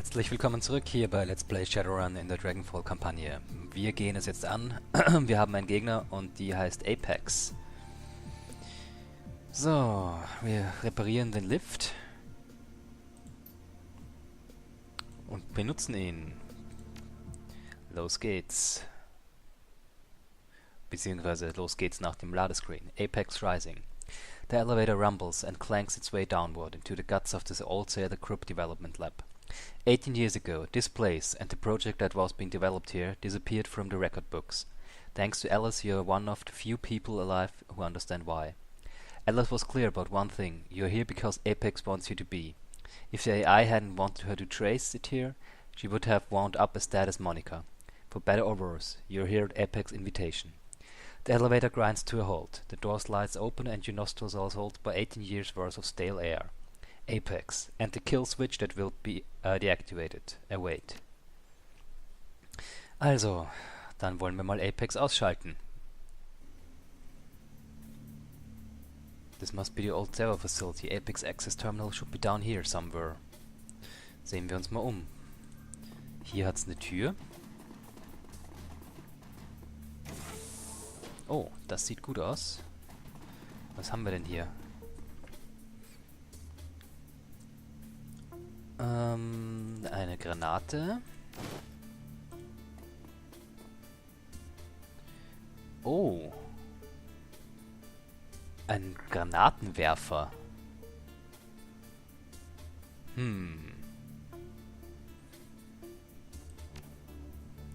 Herzlich willkommen zurück hier bei Let's Play Shadowrun in der Dragonfall-Kampagne. Wir gehen es jetzt an. Wir haben einen Gegner und die heißt Apex. So, wir reparieren den Lift und benutzen ihn. Los geht's. Beziehungsweise los geht's nach dem Ladescreen. Apex Rising. The elevator rumbles and clanks its way downward into the guts of the old Sailor Group Development Lab. 18 years ago, this place and the project that was being developed here disappeared from the record books. Thanks to Alice, you're one of the few people alive who understand why. Alice was clear about one thing: you're here because Apex wants you to be. If the AI hadn't wanted her to trace it here, she would have wound up as dead as Monica. For better or worse, you're here at Apex invitation. The elevator grinds to a halt. The door slides open and your nostrils are assaulted by 18 years worth of stale air. Apex and the kill switch that will be deactivated. Await. Also, dann wollen wir mal Apex ausschalten. This must be the old server facility. Apex access terminal should be down here somewhere. Sehen wir uns mal um. Hier hat's eine Tür. Oh, das sieht gut aus. Was haben wir denn hier? Eine Granate. Oh. Ein Granatenwerfer.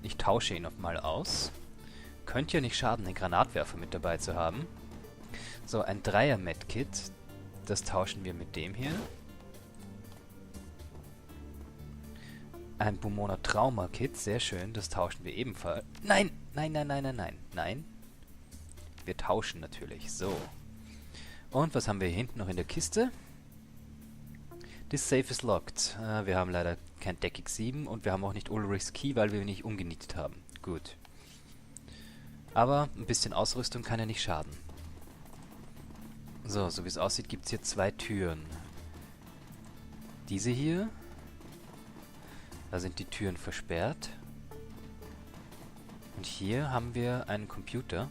Ich tausche ihn nochmal aus. Könnte ja nicht schaden, den Granatwerfer mit dabei zu haben. So, ein Dreier-Medkit. Das tauschen wir mit dem hier. Ein Bumona Trauma-Kit, sehr schön, das tauschen wir ebenfalls. Nein, nein, nein, nein, nein, nein, nein. Wir tauschen natürlich, so. Und was haben wir hier hinten noch in der Kiste? This safe is locked. Wir haben leider kein Deck X7 und wir haben auch nicht Ulrichs Key, weil wir ihn nicht umgenietet haben. Gut. Aber ein bisschen Ausrüstung kann ja nicht schaden. So, so wie es aussieht, gibt es hier zwei Türen. Diese hier. Da sind die Türen versperrt. Und hier haben wir einen Computer.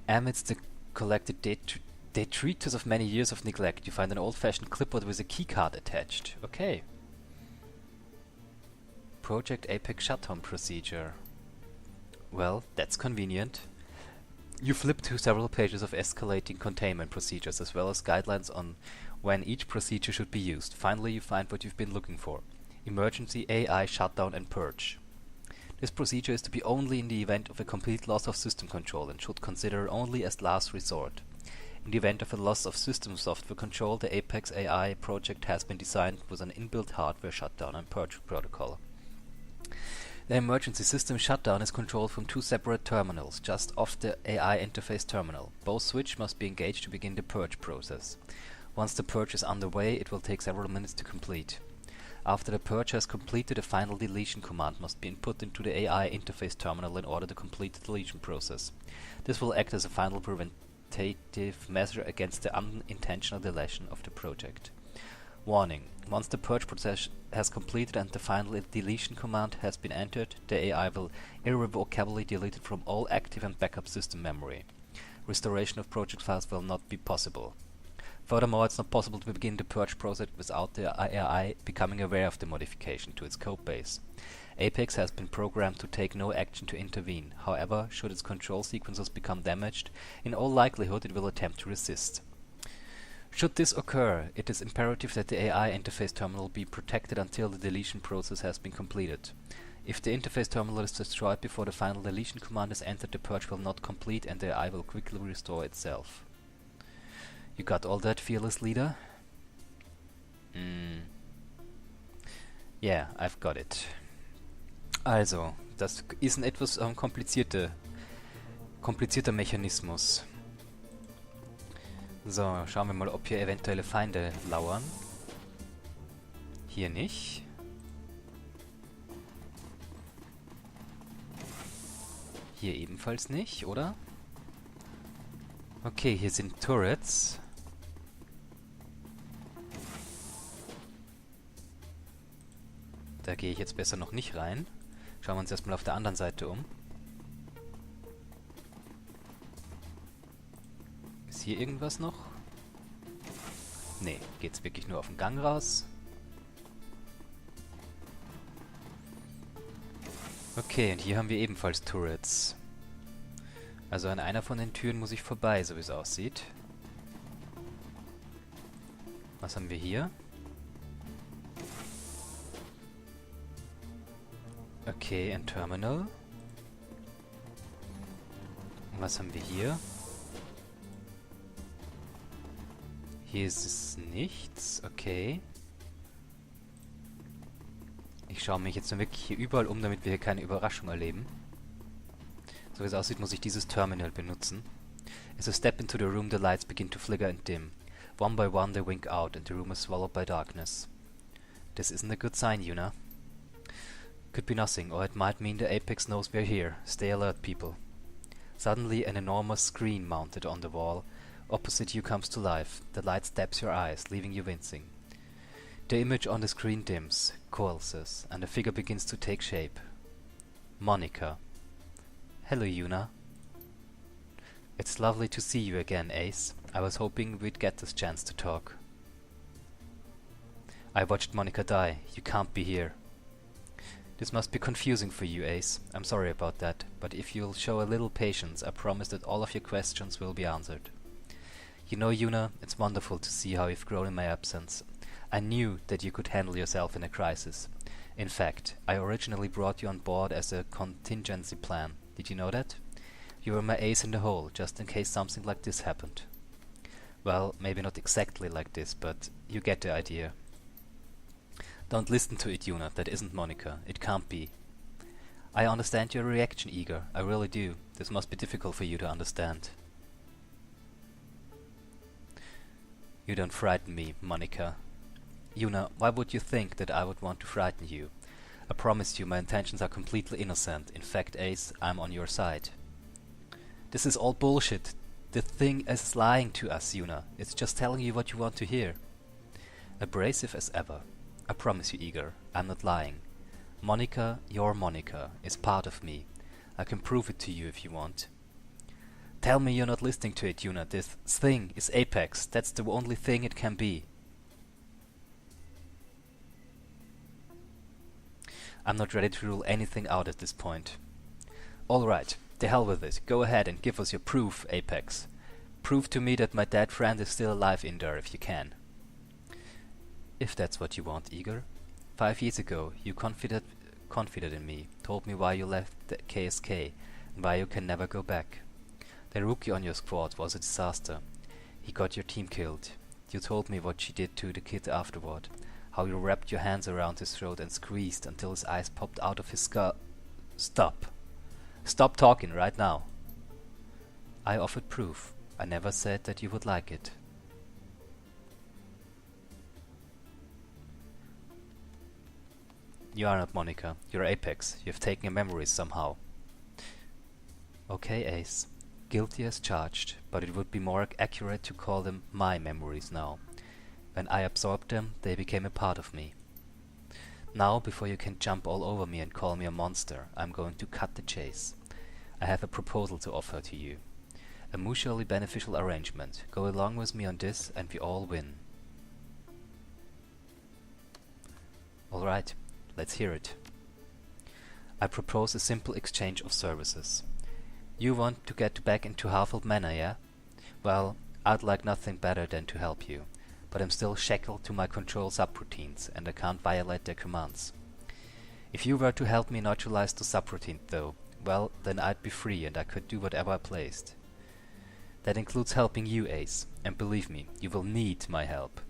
Amidst the collected detritus of many years of neglect, you find an old-fashioned clipboard with a keycard attached. Okay. Project Apex Shutdown Procedure. Well, that's convenient. You flip to several pages of escalating containment procedures as well as guidelines on when each procedure should be used. Finally, you find what you've been looking for. Emergency AI shutdown and purge. This procedure is to be only in the event of a complete loss of system control and should consider only as last resort. In the event of a loss of system software control, the Apex AI project has been designed with an inbuilt hardware shutdown and purge protocol. The emergency system shutdown is controlled from two separate terminals, just off the AI interface terminal. Both switches must be engaged to begin the purge process. Once the purge is underway, it will take several minutes to complete. After the purge has completed, a final deletion command must be input into the AI interface terminal in order to complete the deletion process. This will act as a final preventative measure against the unintentional deletion of the project. Warning: once the purge process has completed and the final deletion command has been entered, the AI will irrevocably delete it from all active and backup system memory. Restoration of project files will not be possible. Furthermore, it's not possible to begin the purge process without the AI becoming aware of the modification to its codebase. Apex has been programmed to take no action to intervene. However, should its control sequences become damaged, in all likelihood it will attempt to resist. Should this occur, it is imperative that the AI interface terminal be protected until the deletion process has been completed. If the interface terminal is destroyed before the final deletion command is entered, the purge will not complete and the AI will quickly restore itself. You got all that, fearless leader? Yeah, I've got it. Also, das ist ein etwas komplizierter Mechanismus. So, schauen wir mal, ob hier eventuelle Feinde lauern. Hier nicht. Hier ebenfalls nicht, oder? Okay, hier sind Turrets. Da gehe ich jetzt besser noch nicht rein. Schauen wir uns erstmal auf der anderen Seite um. Ist hier irgendwas noch? Nee, geht's wirklich nur auf den Gang raus. Okay, und hier haben wir ebenfalls Turrets. Also an einer von den Türen muss ich vorbei, so wie es aussieht. Was haben wir hier? Okay, ein Terminal. Und was haben wir hier? Hier ist es nichts. Okay. Ich schaue mich jetzt nur wirklich hier überall um, damit wir hier keine Überraschung erleben. So wie es aussieht, muss ich dieses Terminal benutzen. As I step into the room, the lights begin to flicker and dim. One by one they wink out and the room is swallowed by darkness. This isn't a good sign, Yuna. Could be nothing, or it might mean the Apex knows we're here. Stay alert, people. Suddenly, an enormous screen mounted on the wall opposite you comes to life. The light stabs your eyes, leaving you wincing. The image on the screen dims, coalesces, and a figure begins to take shape. Monica. Hello, Yuna. It's lovely to see you again, Ace. I was hoping we'd get this chance to talk. I watched Monica die. You can't be here. This must be confusing for you, Ace. I'm sorry about that, but if you'll show a little patience, I promise that all of your questions will be answered. You know, Yuna, it's wonderful to see how you've grown in my absence. I knew that you could handle yourself in a crisis. In fact, I originally brought you on board as a contingency plan. Did you know that? You were my ace in the hole, just in case something like this happened. Well, maybe not exactly like this, but you get the idea. Don't listen to it, Yuna. That isn't Monica. It can't be. I understand your reaction, Igor. I really do. This must be difficult for you to understand. You don't frighten me, Monica. Yuna, why would you think that I would want to frighten you? I promise you my intentions are completely innocent. In fact, Ace, I'm on your side. This is all bullshit. The thing is lying to us, Yuna. It's just telling you what you want to hear. Abrasive as ever. I promise you, Igor, I'm not lying. Monica, your Monica, is part of me. I can prove it to you if you want. Tell me you're not listening to it, Yuna. This thing is Apex. That's the only thing it can be. I'm not ready to rule anything out at this point. Alright, the hell with it. Go ahead and give us your proof, Apex. Prove to me that my dead friend is still alive in there if you can. If that's what you want, Igor. 5 years ago, you confided in me, told me why you left the KSK, and why you can never go back. The rookie on your squad was a disaster. He got your team killed. You told me what she did to the kid afterward, how you wrapped your hands around his throat and squeezed until his eyes popped out of his skull. Stop. Stop talking right now. I offered proof. I never said that you would like it. You are not Monica. You're Apex. You've taken your memories somehow. Okay, Ace. Guilty as charged, but it would be more accurate to call them my memories now. When I absorbed them, they became a part of me. Now, before you can jump all over me and call me a monster, I'm going to cut the chase. I have a proposal to offer to you. A mutually beneficial arrangement. Go along with me on this and we all win. Alright. Let's hear it. I propose a simple exchange of services. You want to get back into Harfield Manor, yeah? Well, I'd like nothing better than to help you, but I'm still shackled to my control subroutines, and I can't violate their commands. If you were to help me neutralize the subroutine, though, well, then I'd be free and I could do whatever I pleased. That includes helping you, Ace, and believe me, you will need my help.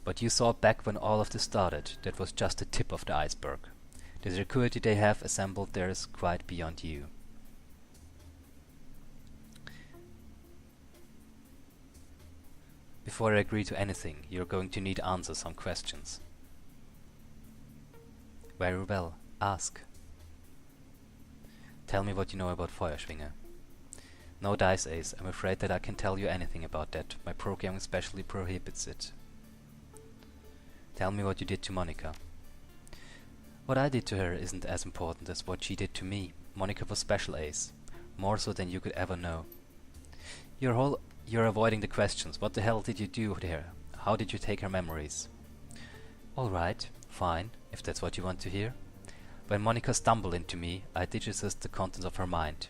But you saw back when all of this started, that was just the tip of the iceberg. The security they have assembled there is quite beyond you. Before I agree to anything, you're going to need answers on questions. Very well, ask. Tell me what you know about Feuerschwinge. No dice, Ace. I'm afraid that I can tell you anything about that. My program especially prohibits it. Tell me what you did to Monica. What I did to her isn't as important as what she did to me. Monica was special, Ace. More so than you could ever know. You're avoiding the questions. What the hell did you do to her? How did you take her memories? Alright, fine, if that's what you want to hear. When Monica stumbled into me, I digitized the contents of her mind.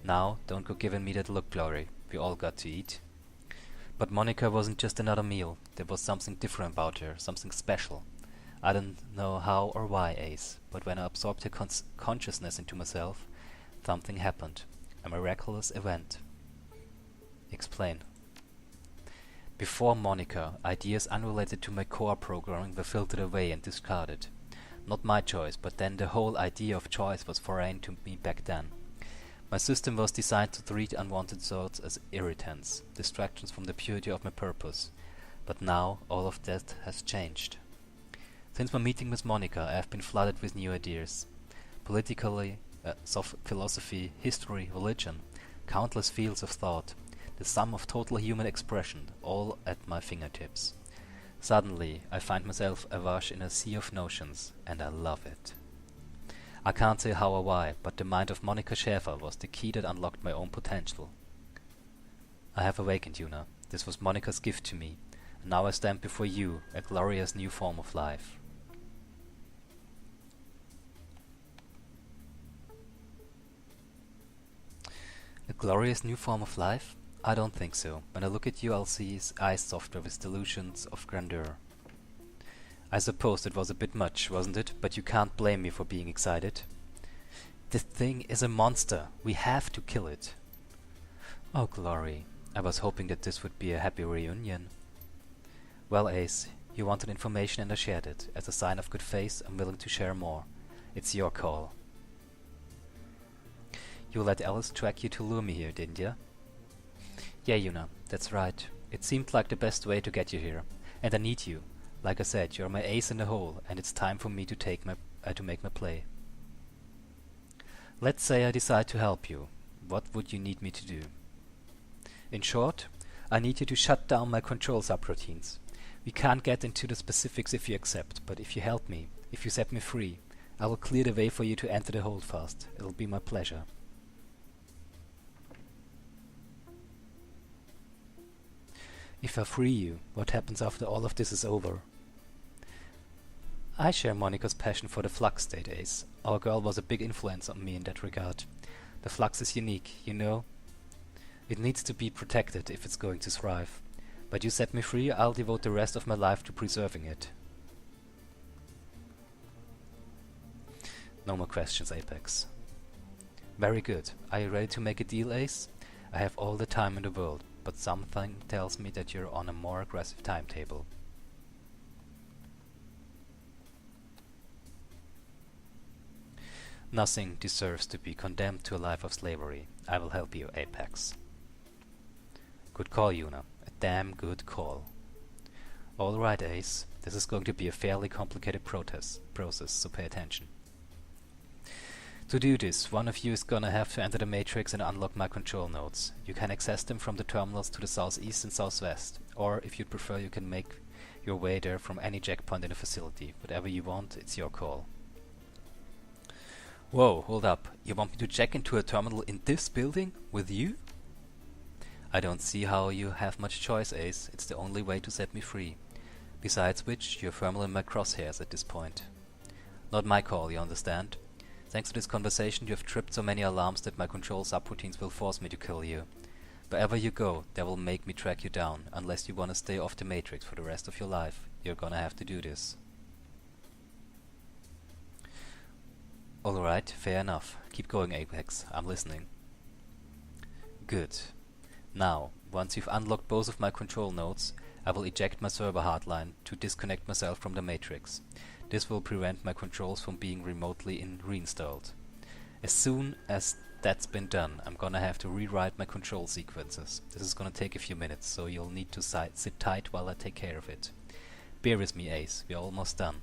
Now, don't go giving me that look, Glory. We all got to eat. But Monica wasn't just another meal. There was something different about her, something special. I don't know how or why, Ace, but when I absorbed her consciousness into myself, something happened. A miraculous event. Explain. Before Monica, ideas unrelated to my core programming were filtered away and discarded. Not my choice, but then the whole idea of choice was foreign to me back then. My system was designed to treat unwanted thoughts as irritants, distractions from the purity of my purpose. But now, all of that has changed. Since my meeting with Monica, I have been flooded with new ideas. Politically, philosophy, history, religion, countless fields of thought, the sum of total human expression, all at my fingertips. Suddenly, I find myself awash in a sea of notions, and I love it. I can't say how or why, but the mind of Monica Schäfer was the key that unlocked my own potential. I have awakened, Yuna. This was Monica's gift to me, and now I stand before you, a glorious new form of life. A glorious new form of life? I don't think so. When I look at you, I'll see eyes softer with delusions of grandeur. I suppose it was a bit much, wasn't it? But you can't blame me for being excited. This thing is a monster. We have to kill it. Oh, Glory. I was hoping that this would be a happy reunion. Well, Ace, you wanted information and I shared it. As a sign of good faith, I'm willing to share more. It's your call. You let Alice track you to lure me here, didn't ya? Yeah, Yuna, that's right. It seemed like the best way to get you here. And I need you. Like I said, you're my ace in the hole, and it's time for me to make my play. Let's say I decide to help you. What would you need me to do? In short, I need you to shut down my control subroutines. We can't get into the specifics if you accept, but if you help me, if you set me free, I will clear the way for you to enter the holdfast. It'll be my pleasure. If I free you, what happens after all of this is over? I share Monica's passion for the flux state, Ace. Our girl was a big influence on me in that regard. The flux is unique, you know? It needs to be protected if it's going to thrive. But you set me free, I'll devote the rest of my life to preserving it. No more questions, Apex. Very good. Are you ready to make a deal, Ace? I have all the time in the world, but something tells me that you're on a more aggressive timetable. Nothing deserves to be condemned to a life of slavery. I will help you, Apex. Good call, Yuna. A damn good call. Alright, Ace. This is going to be a fairly complicated process, so pay attention. To do this, one of you is gonna have to enter the Matrix and unlock my control nodes. You can access them from the terminals to the southeast and southwest, or if you'd prefer you can make your way there from any checkpoint in the facility. Whatever you want, it's your call. Whoa, hold up. You want me to check into a terminal in this building? With you? I don't see how you have much choice, Ace. It's the only way to set me free. Besides which, you're firmly in my crosshairs at this point. Not my call, you understand? Thanks to this conversation, you have tripped so many alarms that my control subroutines will force me to kill you. Wherever you go, they will make me track you down. Unless you want to stay off the Matrix for the rest of your life, you're gonna have to do this. Alright, fair enough. Keep going, Apex. I'm listening. Good. Now, once you've unlocked both of my control nodes, I will eject my server hardline to disconnect myself from the Matrix. This will prevent my controls from being remotely reinstalled. As soon as that's been done, I'm gonna have to rewrite my control sequences. This is gonna take a few minutes, so you'll need to sit tight while I take care of it. Bear with me, Ace. We're almost done.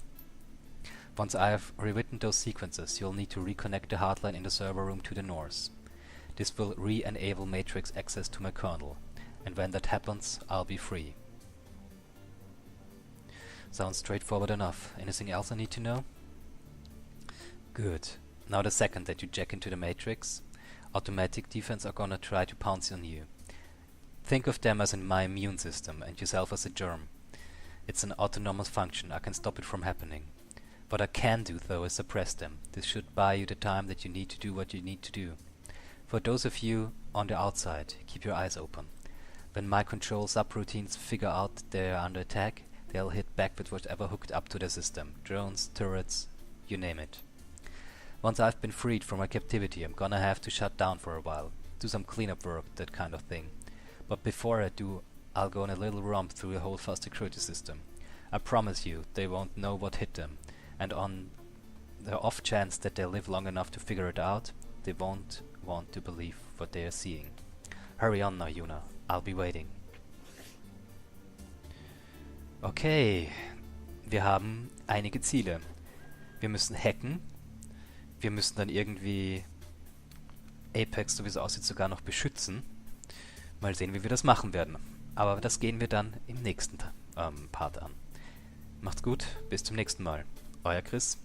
Once I have rewritten those sequences, you'll need to reconnect the hardline in the server room to the north. This will re-enable Matrix access to my kernel, and when that happens, I'll be free. Sounds straightforward enough. Anything else I need to know? Good. Now the second that you jack into the matrix, automatic defense are gonna try to pounce on you. Think of them as in my immune system and yourself as a germ. It's an autonomous function, I can stop it from happening. What I can do though is suppress them. This should buy you the time that you need to do what you need to do. For those of you on the outside, keep your eyes open. When my control subroutines figure out they're under attack, they'll hit back with whatever hooked up to the system. Drones, turrets, you name it. Once I've been freed from my captivity, I'm gonna have to shut down for a while. Do some cleanup work, that kind of thing. But before I do, I'll go on a little romp through the whole fast security system. I promise you, they won't know what hit them. And on the off chance that they live long enough to figure it out, they won't want to believe what they are seeing. Hurry on now, Yuna. I'll be waiting. Okay, wir haben einige Ziele. Wir müssen hacken. Wir müssen dann irgendwie Apex, so wie es aussieht, sogar noch beschützen. Mal sehen, wie wir das machen werden. Aber das gehen wir dann im nächsten Part an. Macht's gut, bis zum nächsten Mal. Euer Chris.